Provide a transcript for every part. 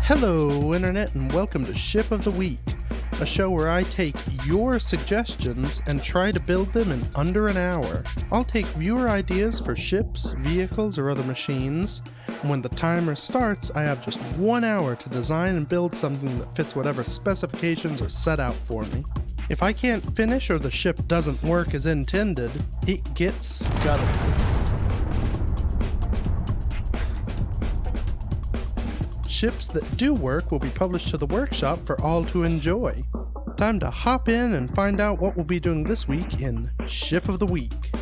Hello, Internet, and welcome to Ship of the Week, a show where I take your suggestions and try to build them in under an hour. I'll take viewer ideas for ships, vehicles, or other machines, and when the timer starts, I have just 1 hour to design and build something that fits whatever specifications are set out for me. If I can't finish or the ship doesn't work as intended, it gets scuttled. Ships that do work will be published to the workshop for all to enjoy. Time to hop in and find out what we'll be doing this week in Ship of the Week.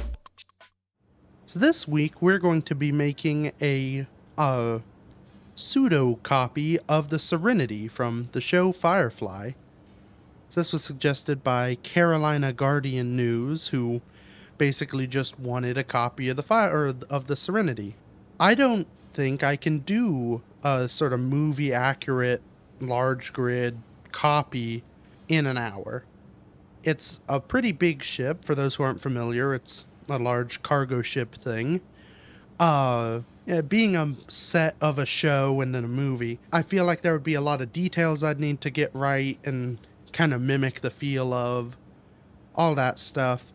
So this week we're going to be making a pseudo copy of the Serenity from the show Firefly. So this was suggested by Carolina Guardian News, who basically just wanted a copy of the Serenity. I don't think I can do a sort of movie accurate large grid copy in an hour. It's a pretty big ship. For those who aren't familiar, it's a large cargo ship thing. Being a set of a show and then a movie, I feel like there would be a lot of details I'd need to get right and kind of mimic the feel of all that stuff.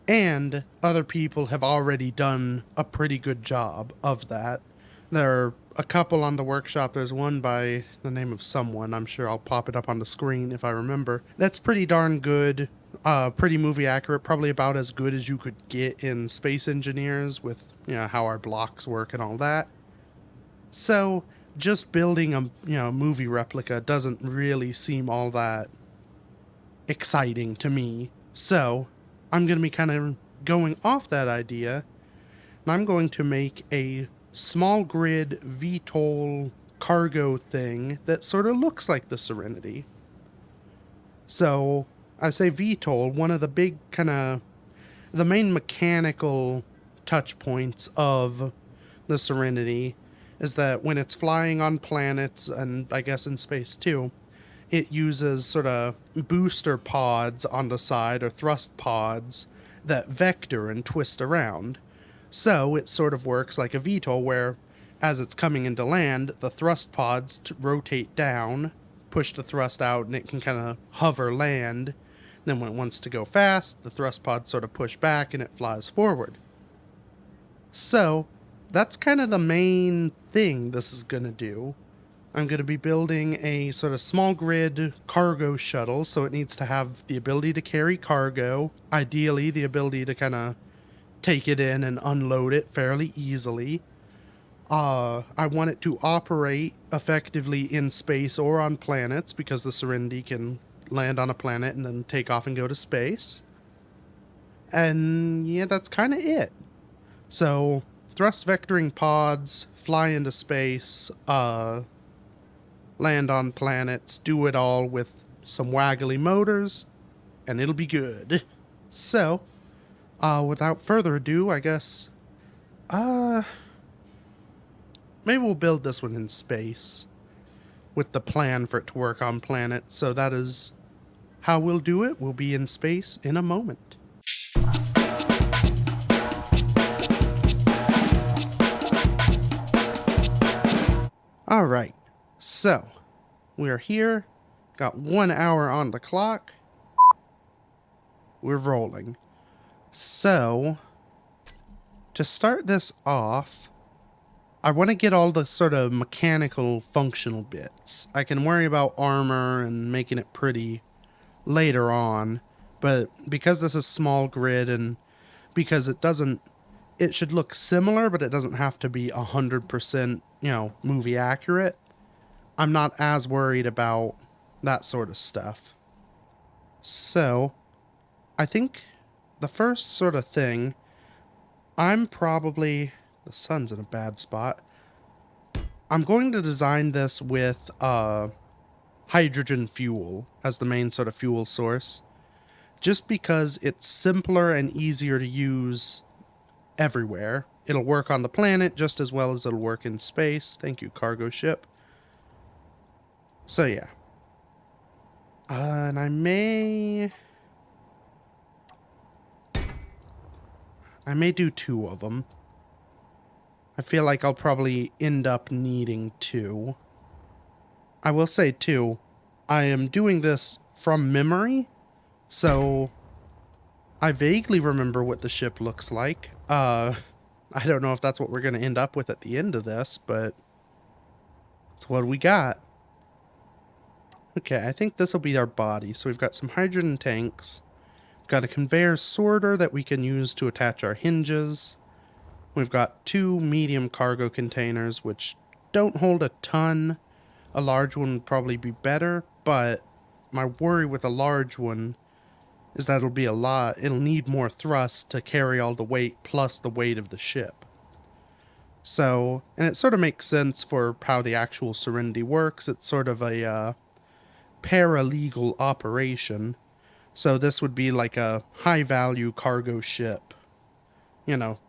And other people have already done a pretty good job of that. There are a couple on the workshop. There's one by the name of someone. I'm sure I'll pop it up on the screen if I remember. That's pretty darn good. Pretty movie accurate. Probably about as good as you could get in Space Engineers with, how our blocks work and all that. So just building a, movie replica doesn't really seem all that exciting to me. So I'm going to be kind of going off that idea, and I'm going to make a small grid VTOL cargo thing that sort of looks like the Serenity. So I say VTOL, one of the big the main mechanical touch points of the Serenity is that when it's flying on planets, and I guess in space too, it uses sort of booster pods on the side, or thrust pods, that vector and twist around. So it sort of works like a VTOL, where as it's coming into land, the thrust pods rotate down, push the thrust out, and it can kind of hover land. Then when it wants to go fast, the thrust pods sort of push back and it flies forward. So that's kind of the main thing this is going to do. I'm going to be building a sort of small grid cargo shuttle, so it needs to have the ability to carry cargo, ideally the ability to kind of take it in and unload it fairly easily. I want it to operate effectively in space or on planets, because the Serenity can land on a planet and then take off and go to space. And yeah, that's kind of it. So thrust vectoring pods, fly into space, land on planets, do it all with some waggly motors, and it'll be good. So without further ado, I guess, maybe we'll build this one in space with the plan for it to work on planets. So that is how we'll do it. We'll be in space in a moment. All right, so we're here, got 1 hour on the clock. We're rolling. So, to start this off, I want to get all the sort of mechanical functional bits. I can worry about armor and making it pretty later on, but because this is small grid and because it should look similar, but it doesn't have to be 100%, movie accurate, I'm not as worried about that sort of stuff. So, I think the first sort of thing, the sun's in a bad spot. I'm going to design this with hydrogen fuel as the main sort of fuel source, just because it's simpler and easier to use everywhere. It'll work on the planet just as well as it'll work in space. Thank you, cargo ship. So yeah. And I may do 2 of them. I feel like I'll probably end up needing 2. I will say, too, I am doing this from memory, so I vaguely remember what the ship looks like. I don't know if that's what we're going to end up with at the end of this, but it's what we got. Okay, I think this will be our body. So we've got some hydrogen tanks. We've got a conveyor sorter that we can use to attach our hinges. We've got 2 medium cargo containers, which don't hold a ton. A large one would probably be better, but my worry with a large one is that it'll be a lot. It'll need more thrust to carry all the weight plus the weight of the ship. So, and it sort of makes sense for how the actual Serenity works. It's sort of a paralegal operation. So this would be like a high-value cargo ship. You know,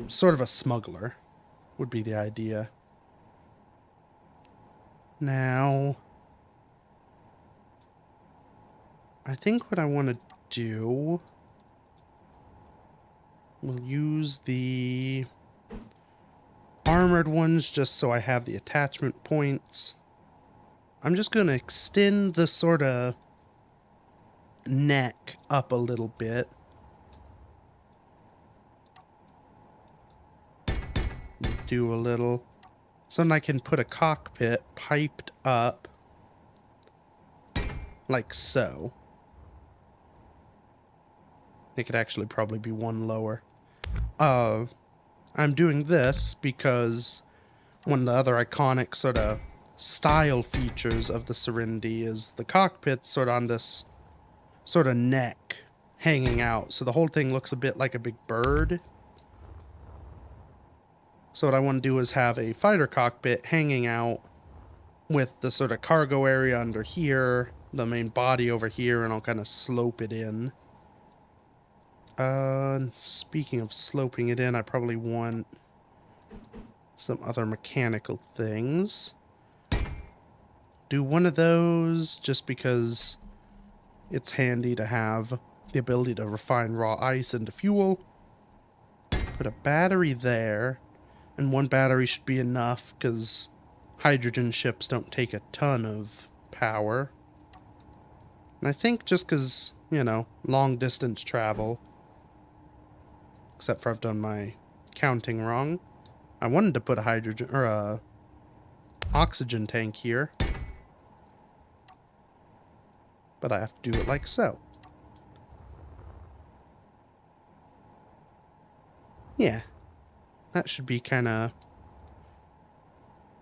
sort of a smuggler would be the idea. Now, I think what I want to do, we'll use the armored ones just so I have the attachment points. I'm just going to extend the sort of neck up a little bit. Do a little, so then I can put a cockpit piped up like so. It could actually probably be one lower. I'm doing this because one of the other iconic sort of style features of the Serenity is the cockpit sort of on this sort of neck hanging out. So the whole thing looks a bit like a big bird. So what I want to do is have a fighter cockpit hanging out with the sort of cargo area under here, the main body over here, and I'll kind of slope it in. Speaking of sloping it in, I probably want some other mechanical things. Do one of those just because it's handy to have the ability to refine raw ice into fuel. Put a battery there, and one battery should be enough because hydrogen ships don't take a ton of power. And I think just because, you know, long distance travel, except for I've done my counting wrong. I wanted to put a hydrogen or a oxygen tank here, but I have to do it like so. Yeah, that should be kind of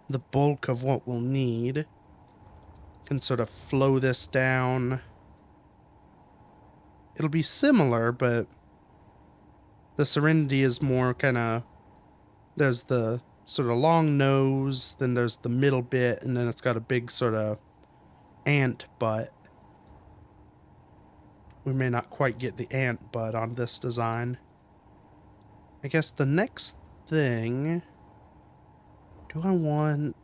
the bulk of what we'll need. Can sort of flow this down. It'll be similar, but the Serenity is more kind of, there's the sort of long nose, then there's the middle bit, and then it's got a big sort of ant butt. We may not quite get the ant butt on this design. I guess the next thing, do I want...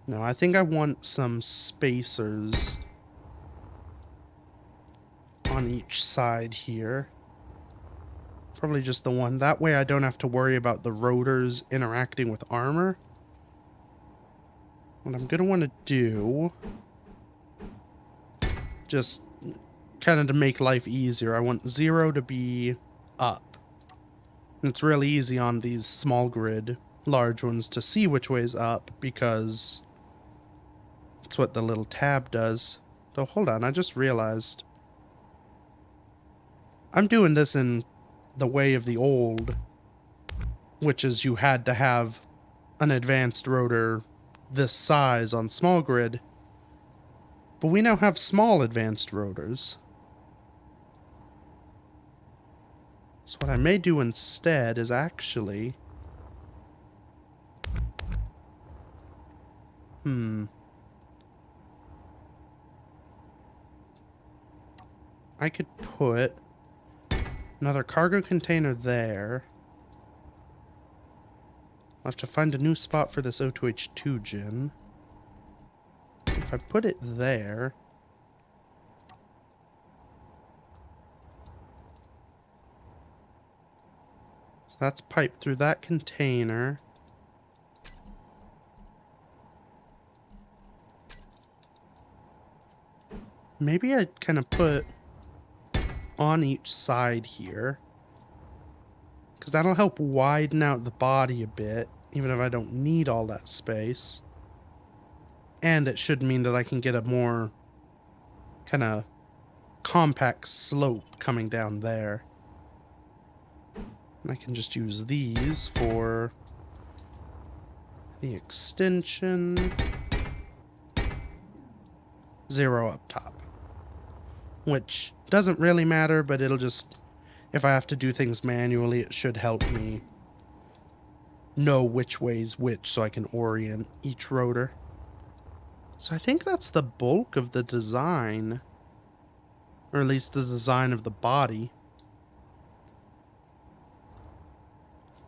No, I think I want some spacers on each side here. Probably just the one. That way I don't have to worry about the rotors interacting with armor. What I'm going to want to do, just kind of to make life easier, I want 0 to be up. And it's really easy on these small grid large ones to see which way is up because it's what the little tab does. So hold on, I just realized I'm doing this in the way of the old, which is you had to have an advanced rotor this size on small grid, but we now have small advanced rotors. So what I may do instead is actually... I could put another cargo container there. I'll have to find a new spot for this O2H2 gen. If I put it there... So that's piped through that container. Maybe I'd kind of put on each side here, because that'll help widen out the body a bit, even if I don't need all that space. And it should mean that I can get a more kind of compact slope coming down there. And I can just use these for the extension. 0 up top. Which doesn't really matter, but it'll just, if I have to do things manually, it should help me know which way's which so I can orient each rotor. So I think that's the bulk of the design. Or at least the design of the body.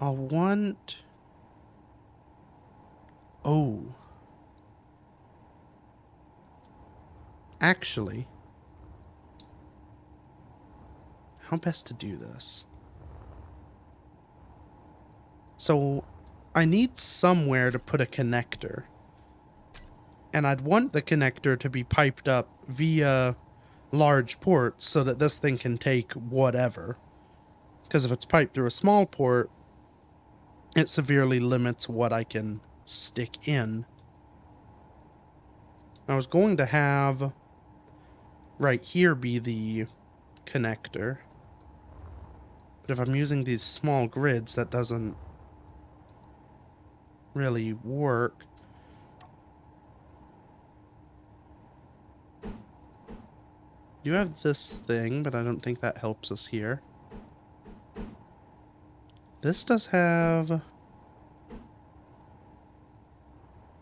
I'll want... Oh. Actually, how best to do this? So, I need somewhere to put a connector. And I'd want the connector to be piped up via large ports so that this thing can take whatever. Because if it's piped through a small port, it severely limits what I can stick in. I was going to have right here be the connector. But if I'm using these small grids, that doesn't really work. You have this thing, but I don't think that helps us here. This does have...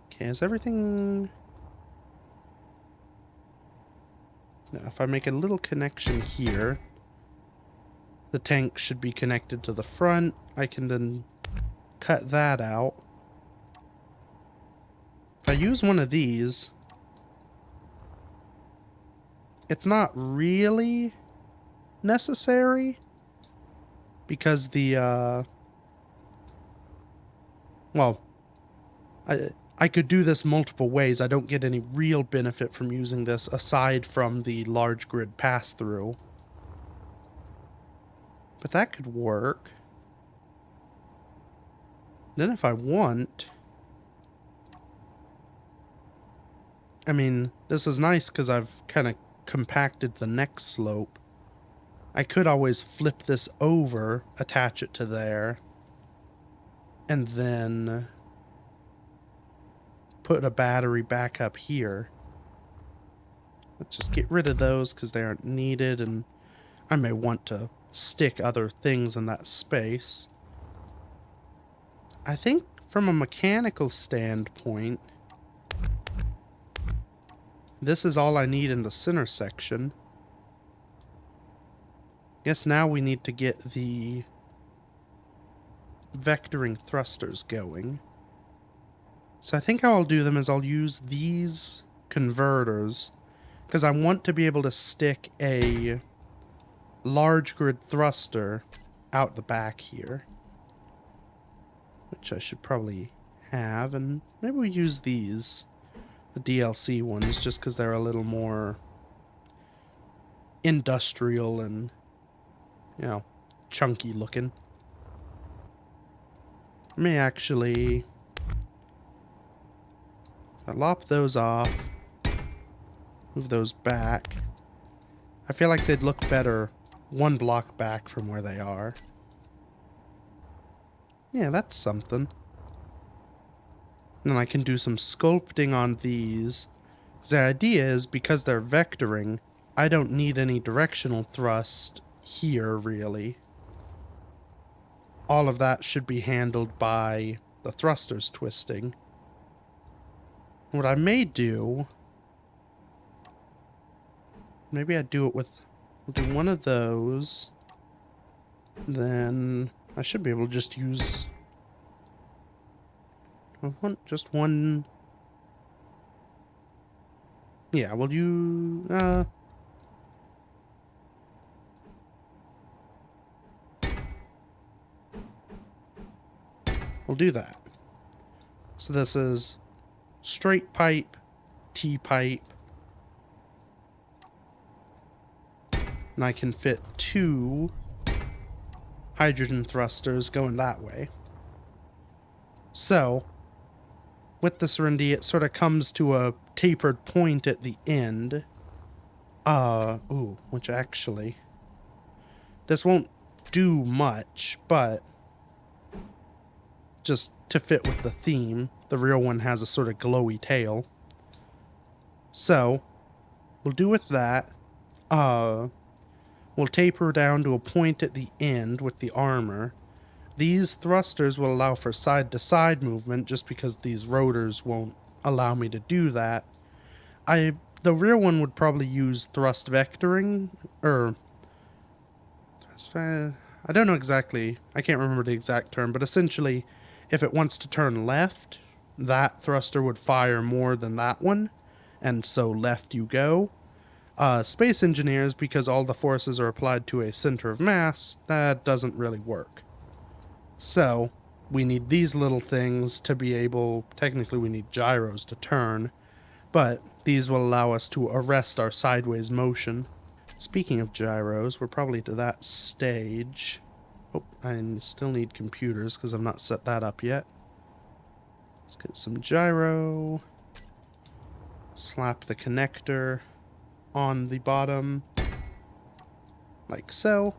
Okay, is everything... Now, if I make a little connection here, the tank should be connected to the front. I can then cut that out. If I use one of these, it's not really necessary because the, well, I could do this multiple ways. I don't get any real benefit from using this aside from the large grid pass-through. But that could work. Then if I want... I mean, this is nice because I've kind of compacted the next slope. I could always flip this over, attach it to there, and then put a battery back up here. Let's just get rid of those because they aren't needed, and I may want to stick other things in that space. I think from a mechanical standpoint, this is all I need in the center section. Guess now we need to get the vectoring thrusters going. So I think how I'll do them is I'll use these converters because I want to be able to stick a large grid thruster out the back here, which I should probably have, and maybe we use these, the DLC ones, just because they're a little more industrial and, you know, chunky looking. I may actually lop those off, move those back. I feel like they'd look better one block back from where they are. Yeah, that's something. And then I can do some sculpting on these. The idea is, because they're vectoring, I don't need any directional thrust here, really. All of that should be handled by the thrusters twisting. What I may do... Maybe I'd do it with... We'll do one of those. Then I should be able to just use... I want just one... Yeah, will you... We'll do that. So this is straight pipe, T-pipe, And I can fit 2 hydrogen thrusters going that way. So, with the Serenity, it sort of comes to a tapered point at the end. Which actually... This won't do much, but just to fit with the theme, the real one has a sort of glowy tail. So, we'll do with that. We'll taper down to a point at the end with the armor. These thrusters will allow for side-to-side movement just because these rotors won't allow me to do that. The rear one would probably use thrust vectoring, or... I don't know exactly. I can't remember the exact term, but essentially, if it wants to turn left, that thruster would fire more than that one, and so left you go. Space engineers, because all the forces are applied to a center of mass, that doesn't really work. So, we need these little things to be able... Technically, we need gyros to turn, but these will allow us to arrest our sideways motion. Speaking of gyros, we're probably to that stage. Oh, I still need computers because I've not set that up yet. Let's get some gyro. Slap the connector on the bottom, like so.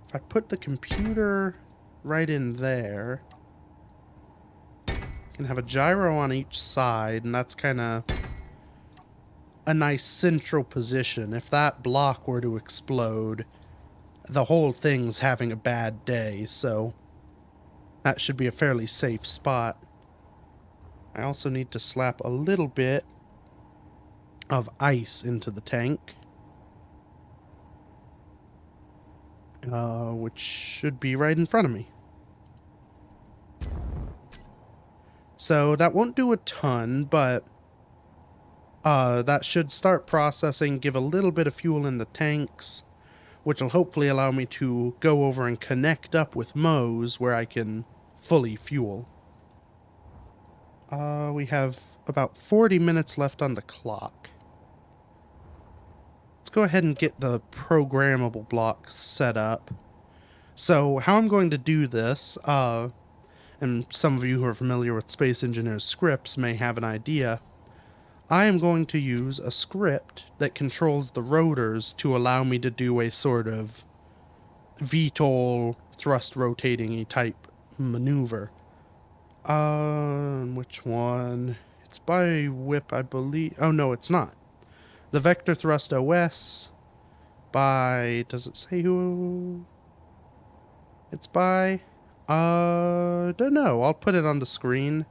If I put the computer right in there, I can have a gyro on each side, and that's kind of a nice central position. If that block were to explode, the whole thing's having a bad day, so that should be a fairly safe spot. I also need to slap a little bit of ice into the tank, which should be right in front of me. So that won't do a ton, but that should start processing, give a little bit of fuel in the tanks, which will hopefully allow me to go over and connect up with Moe's where I can fully fuel. We have about 40 minutes left on the clock. Let's go ahead and get the programmable block set up. So how I'm going to do this, and some of you who are familiar with Space Engineer's scripts may have an idea, I am going to use a script that controls the rotors to allow me to do a sort of VTOL thrust rotating type maneuver. Which one? It's by whip, I believe. Oh, no, it's not. The Vector Thrust OS by... Does it say who it's by? Don't know. I'll put it on the screen.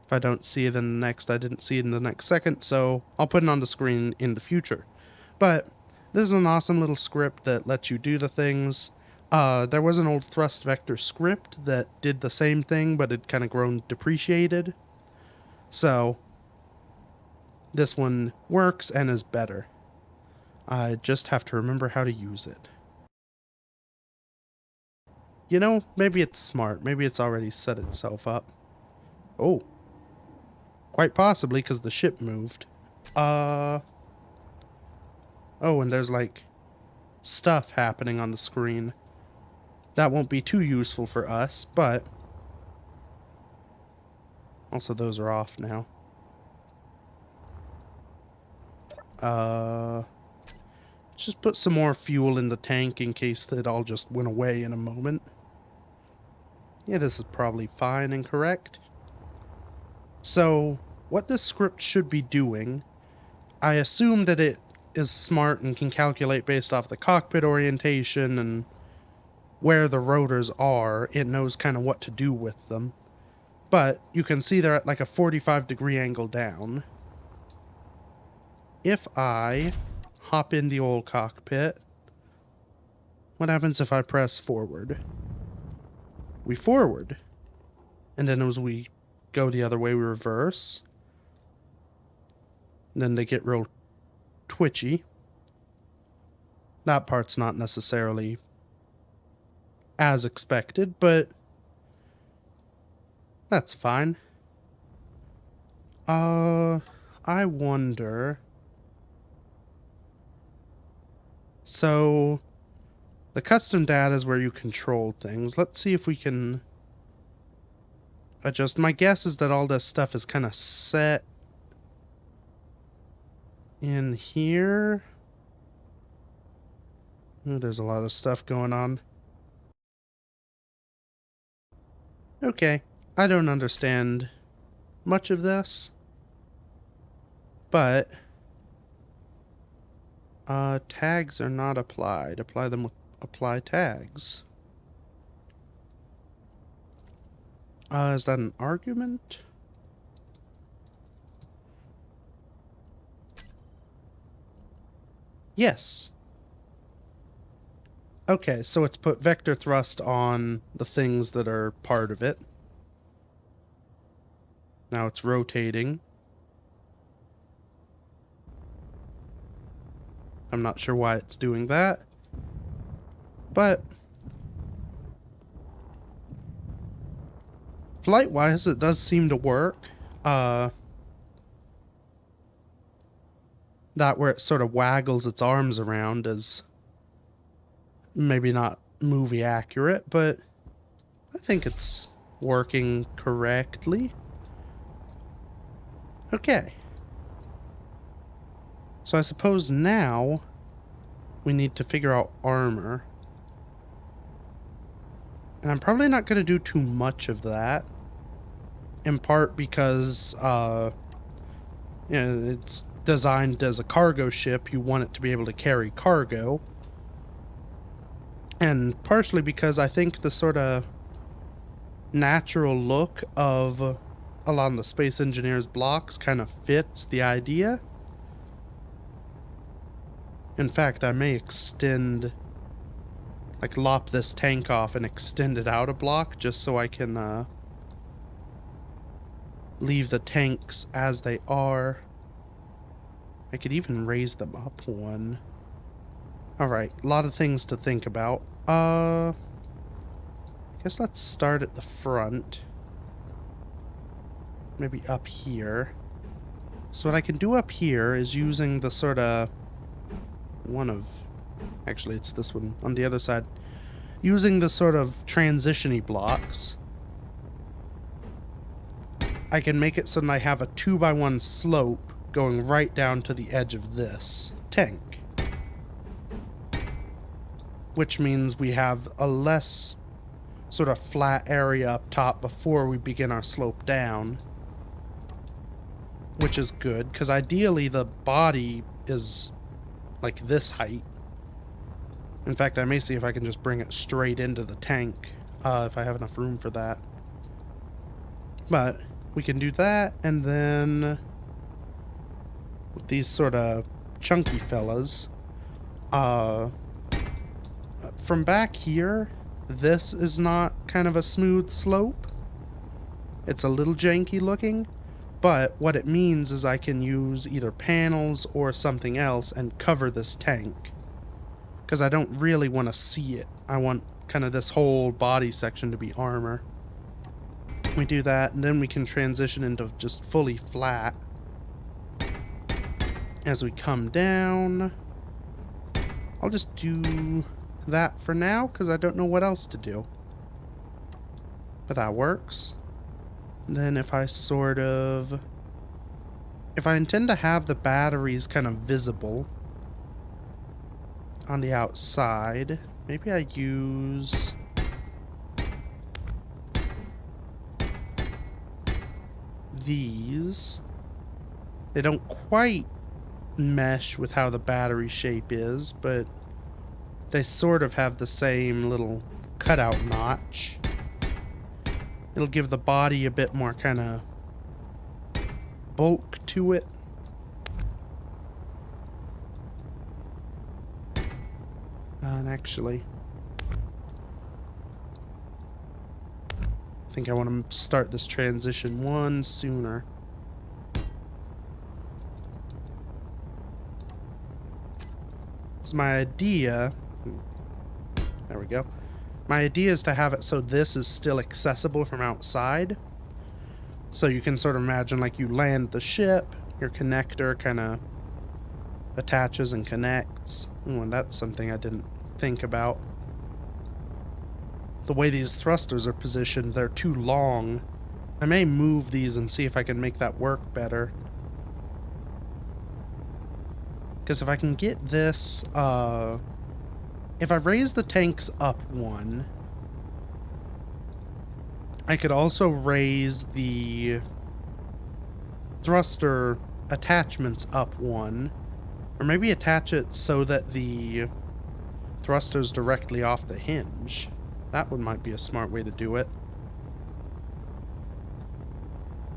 If I don't see it in the next, I didn't see it in the next second, so I'll put it on the screen in the future. But this is an awesome little script that lets you do the things. There was an old thrust vector script that did the same thing, but it kind of grown depreciated. So this one works and is better. I just have to remember how to use it. You know, maybe it's smart. Maybe it's already set itself up. Oh. Quite possibly, because the ship moved. Oh, and there's, like, stuff happening on the screen. That won't be too useful for us, but... Also, those are off now. Just put some more fuel in the tank in case it all just went away in a moment. Yeah, this is probably fine and correct. So, what this script should be doing, I assume that it is smart and can calculate based off the cockpit orientation and where the rotors are. It knows kind of what to do with them. But you can see they're at like a 45-degree angle down. If I hop in the old cockpit, what happens if I press forward? We forward. And then as we go the other way, we reverse. And then they get real twitchy. That part's not necessarily as expected, but that's fine. I wonder... So the custom data is where you control things. Let's see if we can adjust. My guess is that all this stuff is kind of set in here. Ooh, there's a lot of stuff going on. Okay, I don't understand much of this, but tags are not applied. Apply them with apply tags. Is that an argument? Yes. Okay, so it's put vector thrust on the things that are part of it. Now it's rotating. I'm not sure why it's doing that, but flight-wise, it does seem to work. That where it sort of waggles its arms around is maybe not movie accurate, but I think it's working correctly. Okay. So I suppose now we need to figure out armor. And I'm probably not going to do too much of that. In part because it's designed as a cargo ship. You want it to be able to carry cargo. And partially because I think the sort of natural look of a lot of the Space Engineers blocks kind of fits the idea. In fact, I may extend, like, lop this tank off and extend it out a block just so I can leave the tanks as they are. I could even raise them up one. Alright, a lot of things to think about. I guess let's start at the front. Maybe up here. So what I can do up here is using the sort of actually it's this one on the other side. Using the sort of transition-y blocks, I can make it so that I have a 2x1 slope going right down to the edge of this tank. Which means we have a less sort of flat area up top before we begin our slope down. Which is good, because ideally the body is like this height. In fact, I may see if I can just bring it straight into the tank, if I have enough room for that. But we can do that, and then with these sort of chunky fellas, from back here, this is not kind of a smooth slope. It's a little janky looking. But what it means is I can use either panels or something else and cover this tank. Because I don't really want to see it. I want kind of this whole body section to be armor. We do that, and then we can transition into just fully flat. As we come down, I'll just do that for now, because I don't know what else to do. But that works. Then if I intend to have the batteries kind of visible on the outside, maybe I use these. They don't quite mesh with how the battery shape is, but they sort of have the same little cutout notch. It'll give the body a bit more kind of bulk to it. And actually, I think I want to start this transition one sooner. Because my idea... There we go. My idea is to have it so this is still accessible from outside. So you can sort of imagine like you land the ship, your connector kind of attaches and connects. Ooh, and that's something I didn't think about. The way these thrusters are positioned, they're too long. I may move these and see if I can make that work better. Because if I can get this, if I raise the tanks up one, I could also raise the thruster attachments up one, or maybe attach it so that the thruster's directly off the hinge. That one might be a smart way to do it.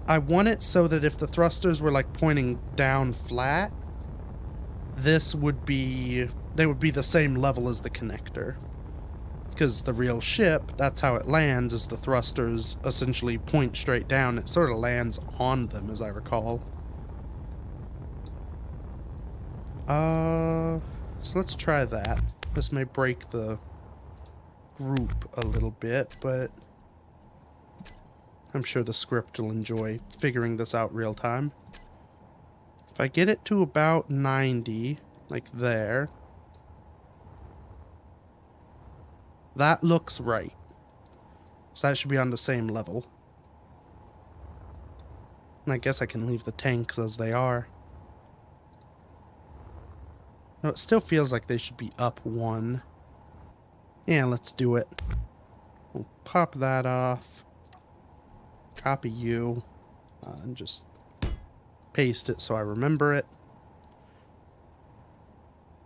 I want it so that if the thrusters were like pointing down flat, this would be, they would be the same level as the connector. Because the real ship, that's how it lands, is the thrusters essentially point straight down. It sort of lands on them, as I recall. So let's try that. This may break the group a little bit, but I'm sure the script will enjoy figuring this out real time. If I get it to about 90, like there, that looks right. So that should be on the same level. And I guess I can leave the tanks as they are. No, it still feels like they should be up one. Yeah, let's do it. We'll pop that off. Copy you. And just paste it so I remember it.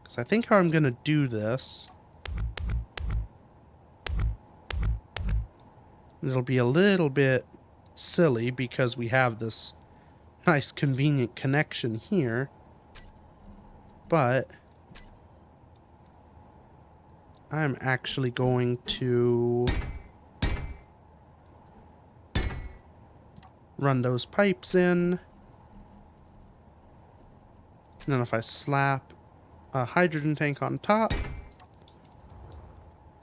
Because I think how I'm going to do this, it'll be a little bit silly because we have this nice convenient connection here. But I'm actually going to run those pipes in. And then if I slap a hydrogen tank on top, you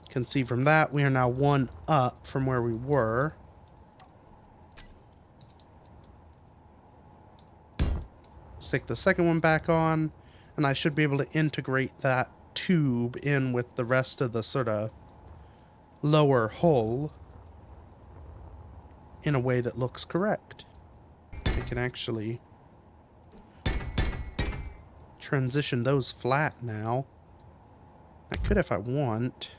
can see from that we are now one up from where we were. Stick the second one back on, and I should be able to integrate that tube in with the rest of the sort of lower hull in a way that looks correct. I can actually transition those flat now. I could, if I want,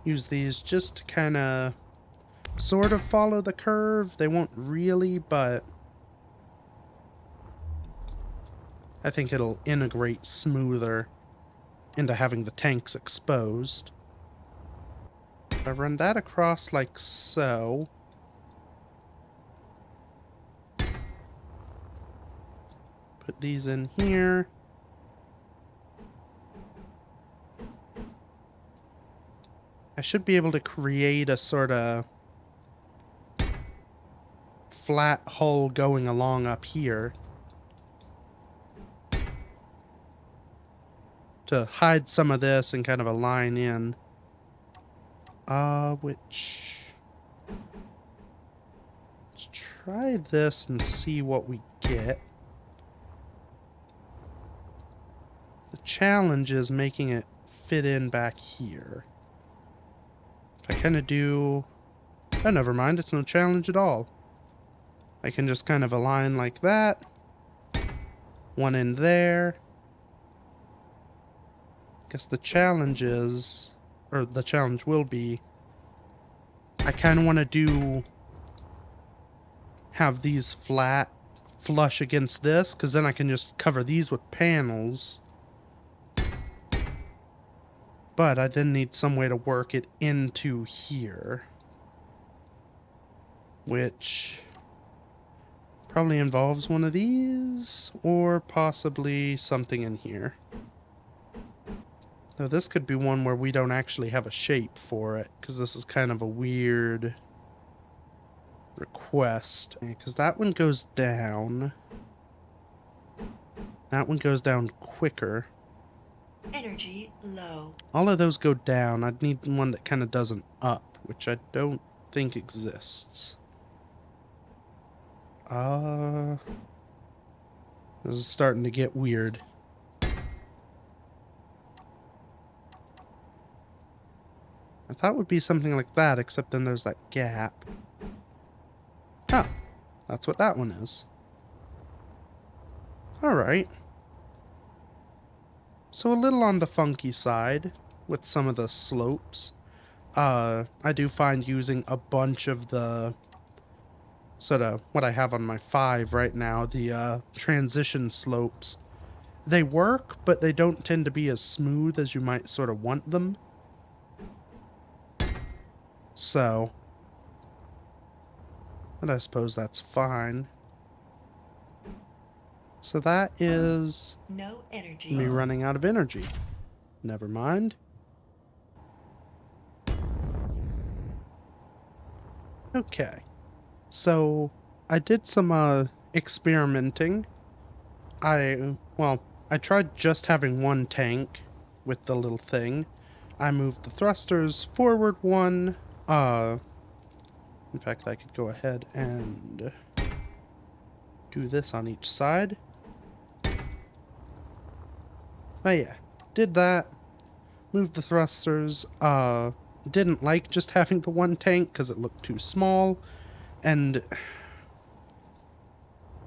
use these just to kind of sort of follow the curve. They won't really, but I think it'll integrate smoother into having the tanks exposed. If I run that across like so, put these in here. I should be able to create a sort of flat hull going along up here to hide some of this and kind of a line in. Let's try this and see what we get. The challenge is making it fit in back here. If I kind of do... Oh, never mind, it's no challenge at all. I can just kind of align like that. One in there. Guess the challenge is, or the challenge will be, I kind of want to have these flat flush against this, because then I can just cover these with panels. But I then need some way to work it into here, which probably involves one of these, or possibly something in here. Now this could be one where we don't actually have a shape for it, because this is kind of a weird request. Because that one goes down. That one goes down quicker. Energy low. All of those go down. I'd need one that kind of does an up, which I don't think exists. This is starting to get weird. I thought it would be something like that, except then there's that gap. Oh, that's what that one is. Alright. So a little on the funky side with some of the slopes. I do find using a bunch of the sort of what I have on my 5 right now, the transition slopes. They work, but they don't tend to be as smooth as you might sort of want them. So, but I suppose that's fine. So that is No energy. me running out of energy. Never mind. Okay. So, I did some experimenting. I tried just having one tank with the little thing. I moved the thrusters forward one. In fact, I could go ahead and do this on each side. Oh yeah, did that. Moved the thrusters. Didn't like just having the one tank because it looked too small. And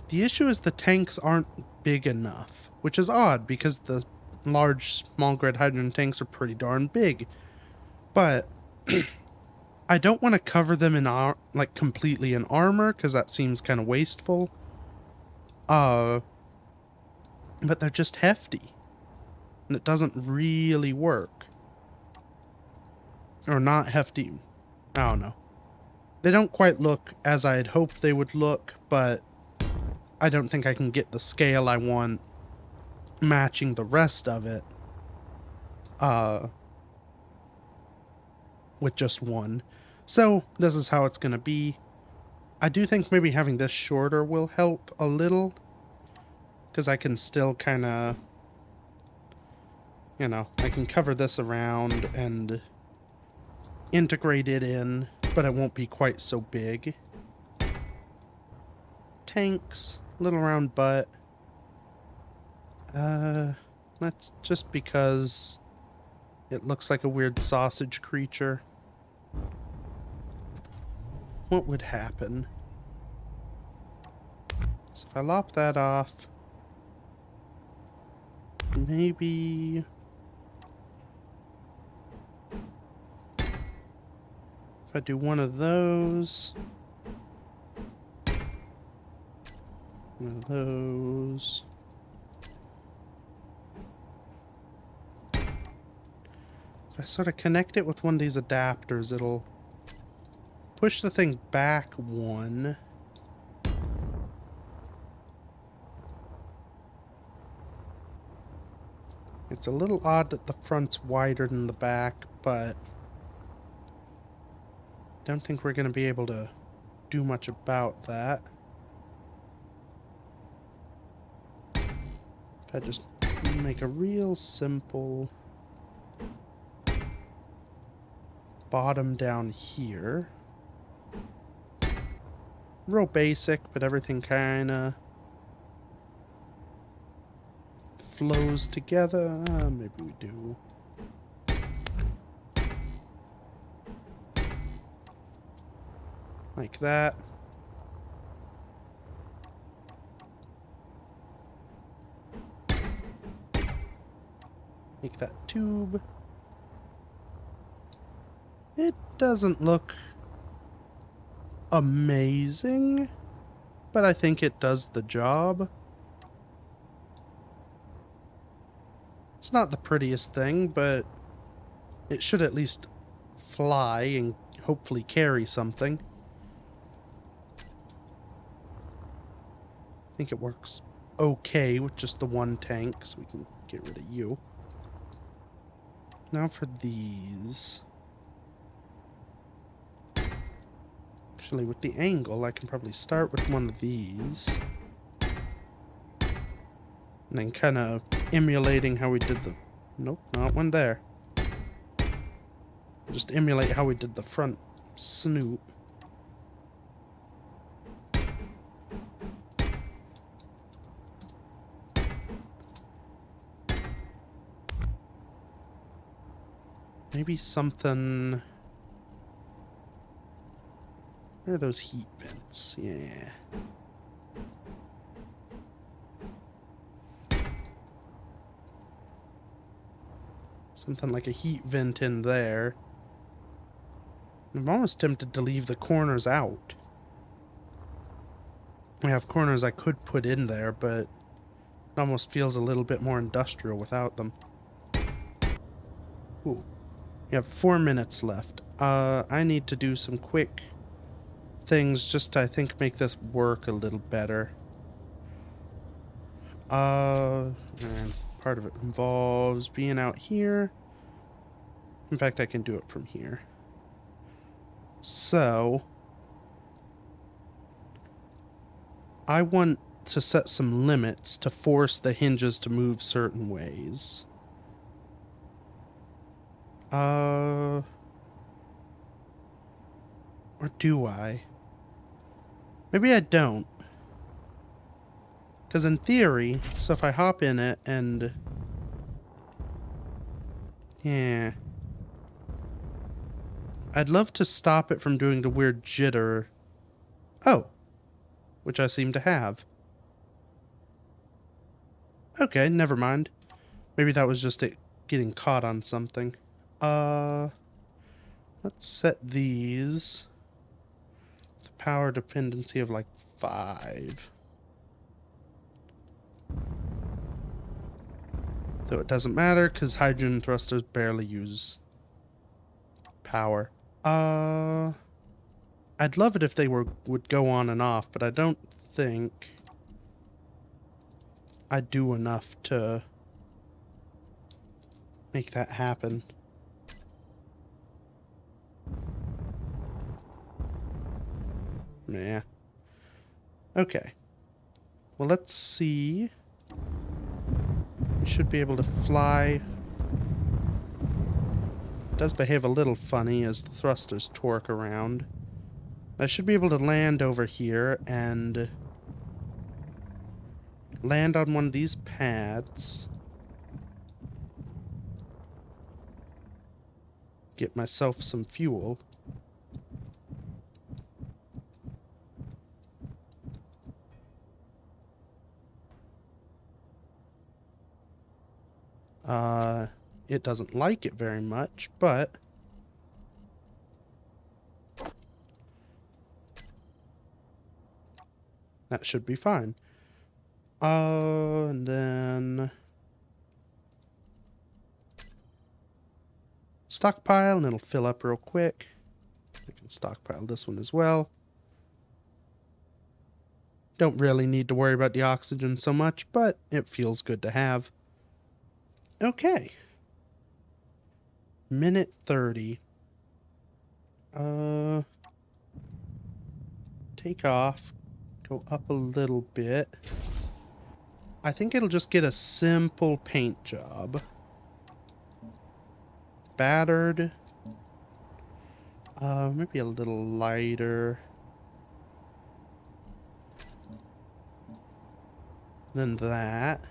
the issue is the tanks aren't big enough, which is odd because the large small grid hydrogen tanks are pretty darn big. But I don't want to cover them in like completely in armor because that seems kind of wasteful. But they're just hefty. And it doesn't really work. Or not hefty. I don't know. They don't quite look as I'd hoped they would look, but I don't think I can get the scale I want matching the rest of it. With just one. So, this is how it's gonna be. I do think maybe having this shorter will help a little. Because I can still kind of, you know, I can cover this around and integrate it in, but it won't be quite so big. Tanks, little round butt. That's just because it looks like a weird sausage creature. What would happen? So if I lop that off, maybe if I do one of those, one of those. If I sort of connect it with one of these adapters, it'll push the thing back one. It's a little odd that the front's wider than the back, but I don't think we're going to be able to do much about that. If I just make a real simple bottom down here. Real basic, but everything kind of flows together. Maybe we do. Like that. Make that tube. It doesn't look amazing, but I think it does the job. It's not the prettiest thing, but it should at least fly and hopefully carry something. I think it works okay with just the one tank, so we can get rid of you. Now for these. Actually, with the angle, I can probably start with one of these. And then kind of emulating how we did the... Nope, not one there. Just emulate how we did the front snoot. Maybe something Where are those heat vents? Yeah. Something like a heat vent in there. I'm almost tempted to leave the corners out. We have corners I could put in there, but it almost feels a little bit more industrial without them. Ooh. We have 4 minutes left. I need to do some quick things just to, I think, make this work a little better. And part of it involves being out here. In fact, I can do it from here. So, I want to set some limits to force the hinges to move certain ways. Or do I? Maybe I don't. Because in theory, so if I hop in it and... Yeah. I'd love to stop it from doing the weird jitter. Oh. Which I seem to have. Okay, never mind. Maybe that was just it getting caught on something. Let's set these. The power dependency of like 5. Though it doesn't matter because hydrogen thrusters barely use power. I'd love it if they would go on and off, but I don't think I do enough to make that happen. Yeah. Okay. Well, let's see. We should be able to fly. It does behave a little funny as the thrusters torque around. I should be able to land over here and land on one of these pads. Get myself some fuel. It doesn't like it very much, but that should be fine. And then stockpile, and it'll fill up real quick. I can stockpile this one as well. Don't really need to worry about the oxygen so much, but it feels good to have. Okay. Minute 30. Take off. Go up a little bit. I think it'll just get a simple paint job. Battered. Maybe a little lighter than that.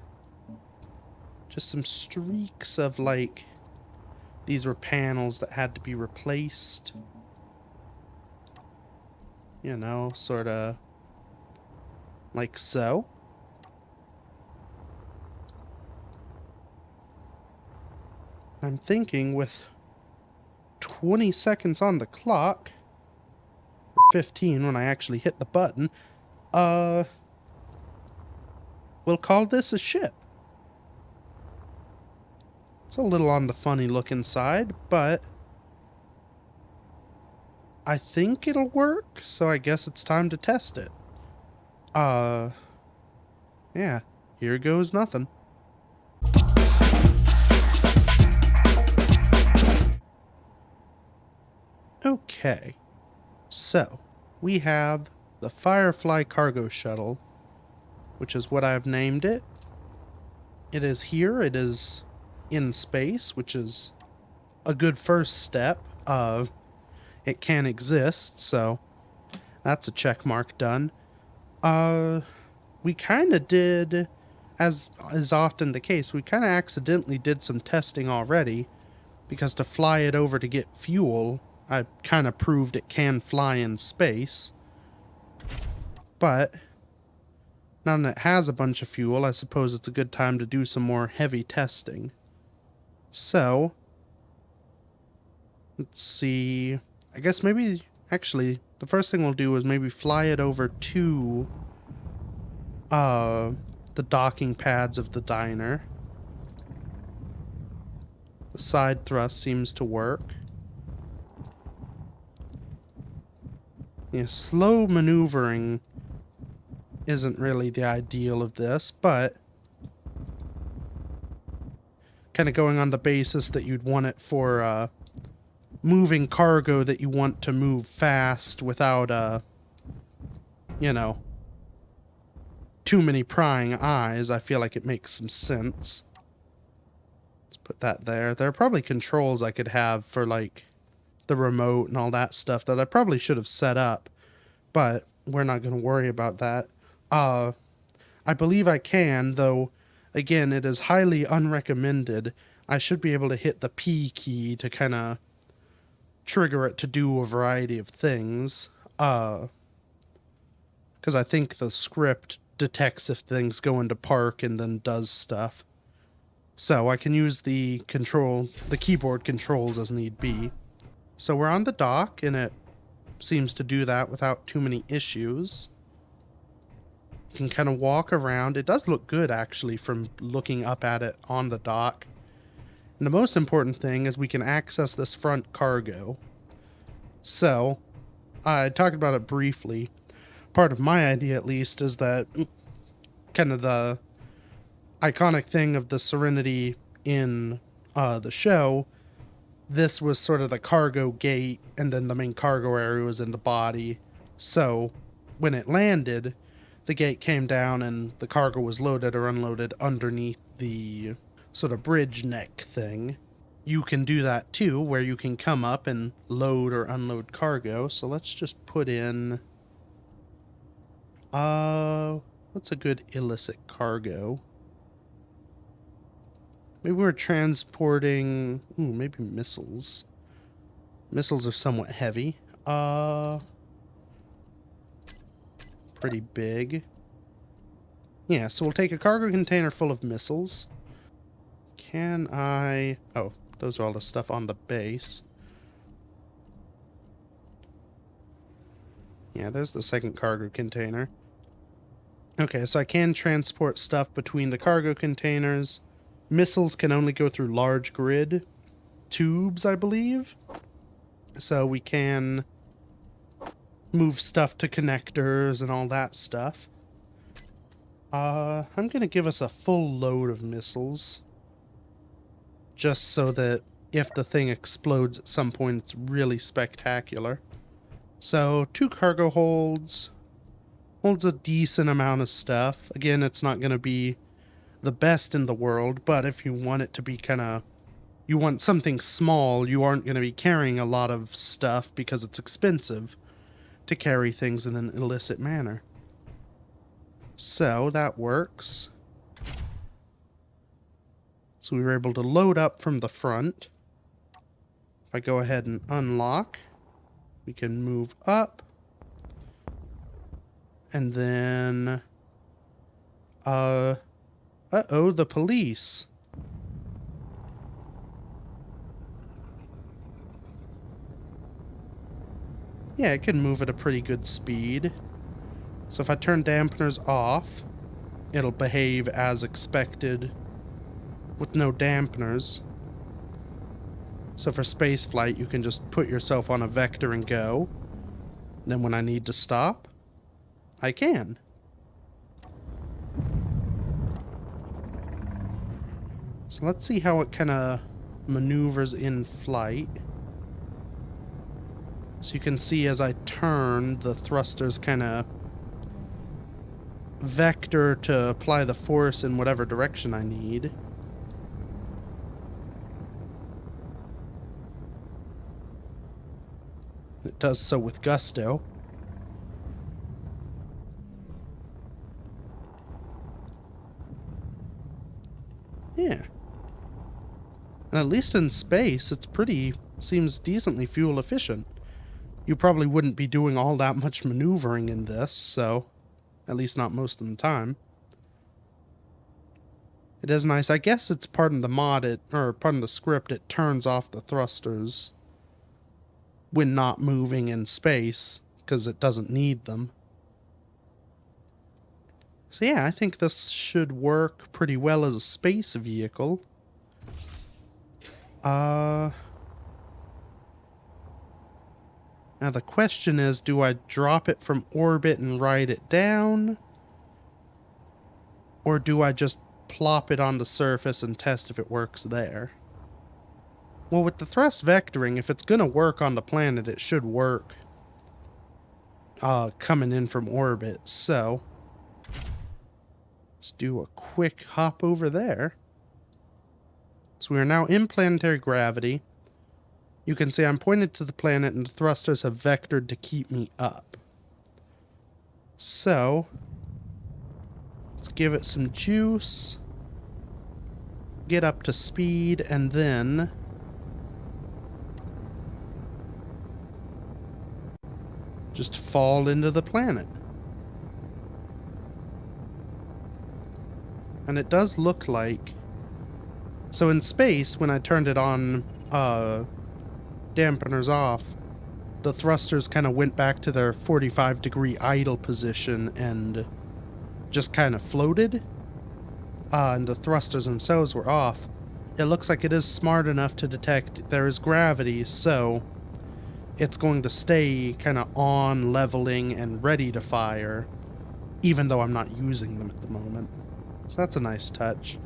Just some streaks of, like, these were panels that had to be replaced. You know, sort of like so. I'm thinking with 20 seconds on the clock, or 15 when I actually hit the button, we'll call this a ship. It's a little on the funny looking side, but I think it'll work, so I guess it's time to test it. Yeah, here goes nothing. Okay, so we have the Firefly cargo shuttle, which is what I've named it. It is here, it is in space, which is a good first step. It can exist, so that's a check mark done. We kind of did, as is often the case, we kind of accidentally did some testing already, because to fly it over to get fuel, I kind of proved it can fly in space. But now that it has a bunch of fuel, I suppose it's a good time to do some more heavy testing. So, let's see. I guess maybe, actually, the first thing we'll do is maybe fly it over to the docking pads of the diner. The side thrust seems to work. Yeah, slow maneuvering isn't really the ideal of this, but kind of going on the basis that you'd want it for moving cargo that you want to move fast without, you know, too many prying eyes, I feel like it makes some sense. Let's put that there. There are probably controls I could have for, like, the remote and all that stuff that I probably should have set up, but we're not going to worry about that. I believe I can, though, again, it is highly unrecommended. I should be able to hit the P key to kind of trigger it to do a variety of things. Because I think the script detects if things go into park and then does stuff. So I can use the keyboard controls as need be. So we're on the dock, and it seems to do that without too many issues. You can kind of walk around. It does look good, actually, from looking up at it on the dock. And the most important thing is we can access this front cargo. So, I talked about it briefly. Part of my idea, at least, is that kind of the iconic thing of the Serenity in the show, this was sort of the cargo gate, and then the main cargo area was in the body. So, when it landed, the gate came down and the cargo was loaded or unloaded underneath the sort of bridge neck thing. You can do that too, where you can come up and load or unload cargo. So let's just put in, what's a good illicit cargo? Maybe we're transporting, maybe missiles. Missiles are somewhat heavy. Pretty big. Yeah, so we'll take a cargo container full of missiles. Can I... Oh, those are all the stuff on the base. Yeah, there's the second cargo container. Okay, so I can transport stuff between the cargo containers. Missiles can only go through large grid tubes, I believe. So we can move stuff to connectors and all that stuff. I'm going to give us a full load of missiles. Just so that if the thing explodes at some point, it's really spectacular. So, 2 cargo holds. Holds a decent amount of stuff. Again, it's not going to be the best in the world, but if you want it to be kind of... You want something small, you aren't going to be carrying a lot of stuff because it's expensive to carry things in an illicit manner. So, that works. So we were able to load up from the front. If I go ahead and unlock, we can move up. And then... Uh-oh, the police. Yeah, it can move at a pretty good speed. So if I turn dampeners off, it'll behave as expected with no dampeners. So for space flight, you can just put yourself on a vector and go. And then when I need to stop, I can. So let's see how it kind of maneuvers in flight. So you can see as I turn, the thrusters kind of vector to apply the force in whatever direction I need. It does so with gusto. Yeah. And at least in space, it's pretty seems decently fuel efficient. You probably wouldn't be doing all that much maneuvering in this, so at least not most of the time. It is nice. I guess it's part of the mod, or part of the script, it turns off the thrusters when not moving in space, because it doesn't need them. So yeah, I think this should work pretty well as a space vehicle. Now the question is, do I drop it from orbit and ride it down? Or do I just plop it on the surface and test if it works there? Well, with the thrust vectoring, if it's gonna work on the planet, it should work coming in from orbit, so let's do a quick hop over there. So we are now in planetary gravity. You can see I'm pointed to the planet and the thrusters have vectored to keep me up. So let's give it some juice, get up to speed, and then just fall into the planet. And it does look like... So in space, when I turned it on, dampeners off, the thrusters kind of went back to their 45-degree idle position and just kind of floated. And the thrusters themselves were off. It looks like it is smart enough to detect there is gravity, so it's going to stay kind of on, leveling, and ready to fire, even though I'm not using them at the moment. So that's a nice touch.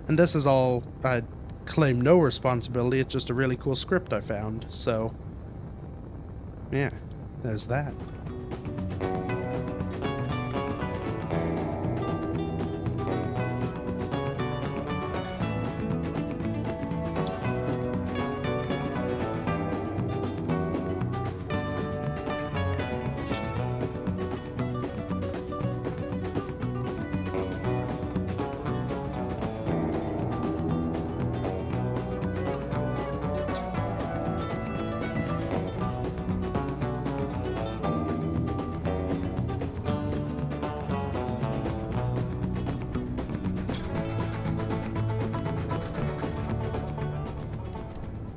And this is all, I claim no responsibility, it's just a really cool script I found, so yeah, there's that.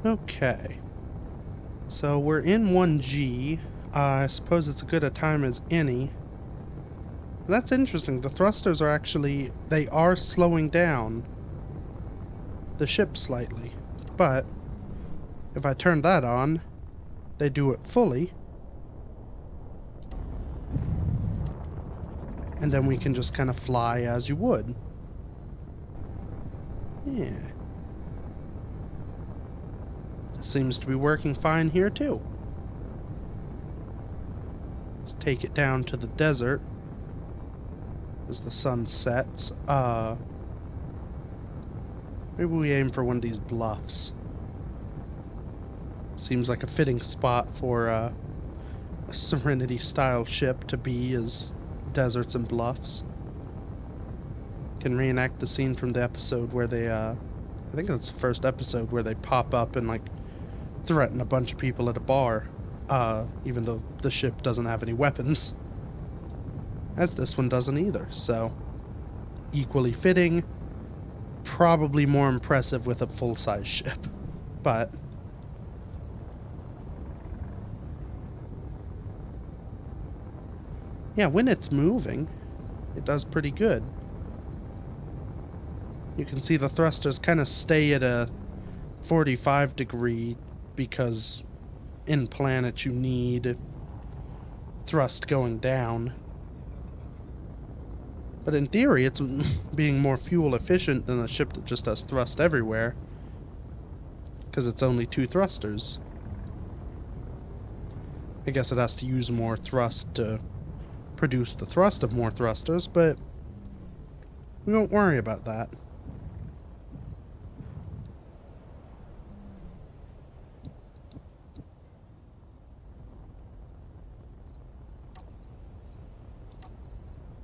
Okay, so we're in 1G. I suppose it's as good a time as any. That's interesting. The thrusters are actually... They are slowing down the ship slightly. But if I turn that on, they do it fully. And then we can just kind of fly as you would. Yeah. Seems to be working fine here too. Let's take it down to the desert as the sun sets. Maybe we aim for one of these bluffs. Seems like a fitting spot for a Serenity style ship to be, is deserts and bluffs. Can reenact the scene from the episode where they I think that's the first episode where they pop up and like threaten a bunch of people at a bar, even though the ship doesn't have any weapons. As this one doesn't either, so equally fitting, probably more impressive with a full-size ship, but yeah, when it's moving, it does pretty good. You can see the thrusters kind of stay at a 45 degree because in planet you need thrust going down. But in theory, it's being more fuel efficient than a ship that just has thrust everywhere, because it's only 2 thrusters. I guess it has to use more thrust to produce the thrust of more thrusters, but we won't worry about that.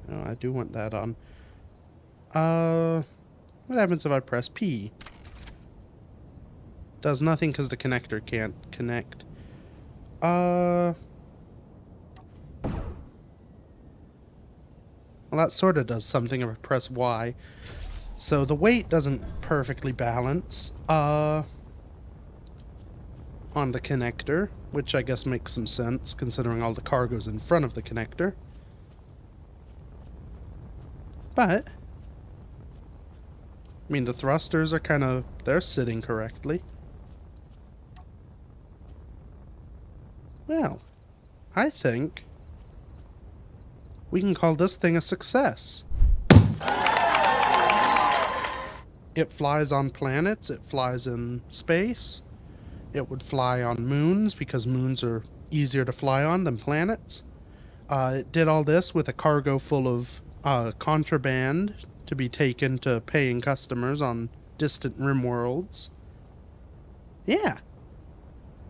Oh, I do want that on. What happens if I press P? Does nothing because the connector can't connect. Well, that sort of does something if I press Y. So the weight doesn't perfectly balance on the connector, which I guess makes some sense considering all the cargo's in front of the connector. But, I mean, the thrusters are they're sitting correctly. Well, I think we can call this thing a success. It flies on planets, it flies in space. It would fly on moons because moons are easier to fly on than planets. It did all this with a cargo full of contraband to be taken to paying customers on distant rim worlds. Yeah.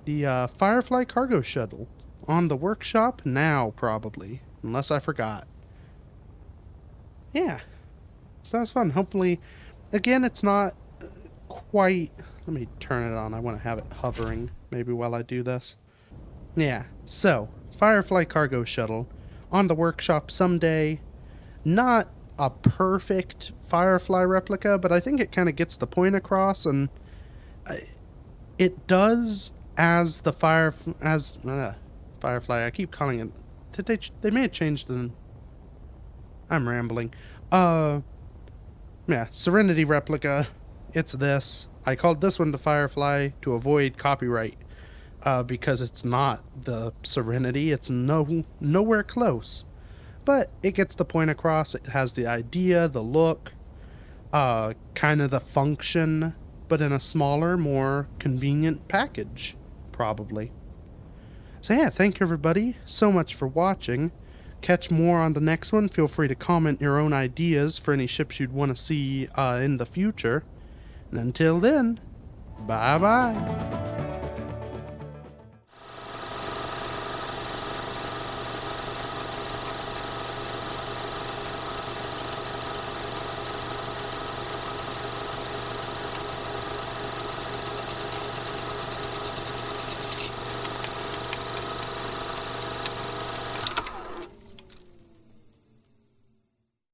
The Firefly cargo shuttle. On the workshop now, probably. Unless I forgot. Yeah. So that was fun. Hopefully, again, it's not quite... Let me turn it on. I want to have it hovering maybe while I do this. Yeah. So, Firefly cargo shuttle. On the workshop someday. Not a perfect Firefly replica, but I think it kind of gets the point across, and it does as the Firefly. I keep calling it. They may have changed the. I'm rambling. Yeah, Serenity replica. It's this. I called this one the Firefly to avoid copyright, because it's not the Serenity. It's nowhere close. But it gets the point across. It has the idea, the look, kind of the function, but in a smaller, more convenient package, probably. So yeah, thank you everybody so much for watching. Catch more on the next one. Feel free to comment your own ideas for any ships you'd want to see in the future. And until then, bye-bye.